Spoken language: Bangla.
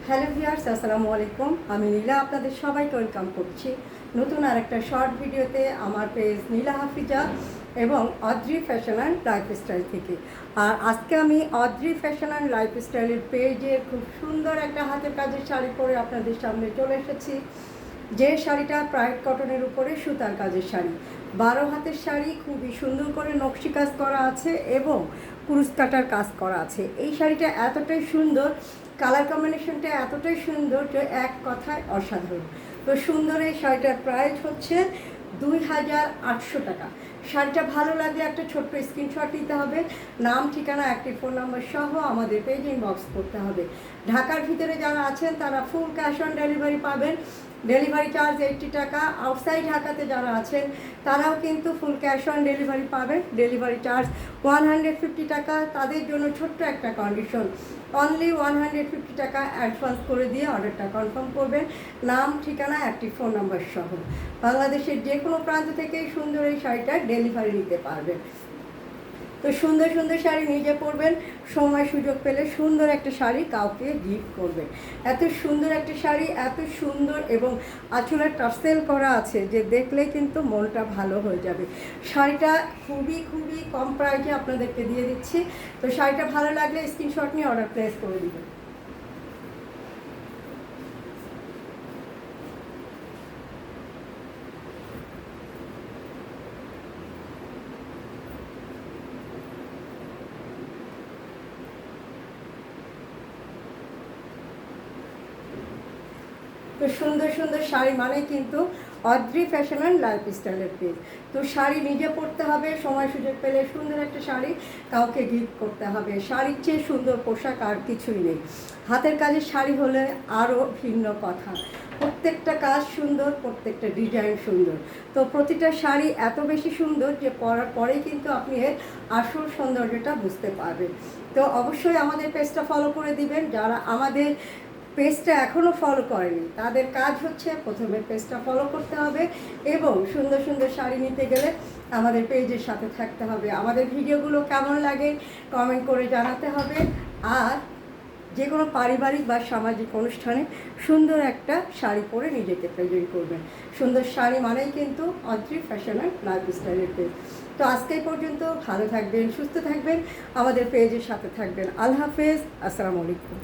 হ্যালো ভিউয়ার্স, আসসালামু আলাইকুম। আমি নীলা আপনাদের সবাইকে ওয়েলকাম করছি নতুন আরেকটা শর্ট ভিডিওতে আমার পেজ নীলা হাফিজা এবং অদ্রি ফ্যাশন অ্যান্ড লাইফস্টাইল থেকে। আর আজকে আমি অদ্রি ফ্যাশন অ্যান্ড লাইফস্টাইলের পেজে খুব সুন্দর একটা হাতের কাজের শাড়ি পরে আপনাদের সামনে চলে এসেছি। যে শাড়িটা প্রাইড কটনের উপরে সুতার কাজের শাড়ি, 12 হাতের শাড়ি, খুবই সুন্দর করে নকশি কাজ করা আছে এবং কুরুশ কাটার কাজ করা আছে। এই শাড়িটা এতটাই সুন্দর, কালার কম্বিনেশনটা এতটাই সুন্দর যে এক কথায় অসাধারণ। তো সুন্দর এই শাড়িটার প্রাইস হচ্ছে 2800 টাকা। শাড়িটা ভালো লাগলে একটা ছোট্ট স্ক্রিনশট নিতে হবে, নাম, ঠিকানা, একটি ফোন নাম্বার সহ আমাদের পেজে ইনবক্স করতে হবে। ঢাকার ভিতরে যারা আছেন তারা ফুল ক্যাশ অন ডেলিভারি পাবেন, ডেলিভারি চার্জ 80 টাকা। আউটসাইড ঢাকাতে যারা আছেন তারাও কিন্তু ফুল ক্যাশ অন ডেলিভারি পাবেন, ডেলিভারি চার্জ 150 টাকা। তাদের জন্য ছোট্ট একটা কন্ডিশন, অনলি 150 টাকা অ্যাডভান্স করে দিয়ে অর্ডারটা কনফার্ম করবেন, নাম, ঠিকানা, একটি ফোন নাম্বার সহ। বাংলাদেশের যে কোনো প্রান্ত থেকেই সুন্দর এই শাড়িটা ডেলিভারি নিতে পারবেন। তো সুন্দর সুন্দর শাড়ি নিজে পরবেন, সময় সুযোগ পেলে সুন্দর একটা শাড়ি কাউকে গিফট করবেন। এত সুন্দর একটা শাড়ি, এত সুন্দর এবং আঁচলের টার্সেল করা আছে যে দেখলেই কিন্তু মনটা ভালো হয়ে যাবে। শাড়িটা খুবই খুবই কম প্রাইসে আপনাদেরকে দিয়ে দিচ্ছি। তো শাড়িটা ভালো লাগলে স্ক্রিনশট নিয়ে অর্ডার প্লেস করে দিবেন। তো সুন্দর সুন্দর শাড়ি মানে কিন্তু অদ্রি ফ্যাশন অ্যান্ড লাইফস্টাইলের পেজ। তো শাড়ি নিজে পরতে হবে, সময় সুযোগ পেলে সুন্দর একটা শাড়ি কাউকে গিফট করতে হবে। শাড়ির চেয়ে সুন্দর পোশাক আর কিছুই নেই। হাতের কাজের শাড়ি হলে আরও ভিন্ন কথা, প্রত্যেকটা কাজ সুন্দর, প্রত্যেকটা ডিজাইন সুন্দর। তো প্রতিটা শাড়ি এত বেশি সুন্দর যে পরার পরেই কিন্তু আপনি এর আসল সৌন্দর্যটা বুঝতে পারবেন। তো অবশ্যই আমাদের পেজটা ফলো করে দিবেন। যারা আমাদের পেজটা এখনও ফলো করেনি তাদের কাজ হচ্ছে প্রথমে পেজটা ফলো করতে হবে এবং সুন্দর সুন্দর শাড়ি নিতে গেলে আমাদের পেজের সাথে থাকতে হবে। আমাদের ভিডিওগুলো কেমন লাগে কমেন্ট করে জানাতে হবে। আর যে কোনো পারিবারিক বা সামাজিক অনুষ্ঠানে সুন্দর একটা শাড়ি পরে নিজেকে প্রেজেন্ট করবেন। সুন্দর শাড়ি মানেই কিন্তু অদ্রি ফ্যাশন অ্যান্ড লাইফস্টাইলের পেজ। তো আজকে পর্যন্ত ভালো থাকবেন, সুস্থ থাকবেন, আমাদের পেজের সাথে থাকবেন। আল্লাহ হাফেজ, আসসালামু আলাইকুম।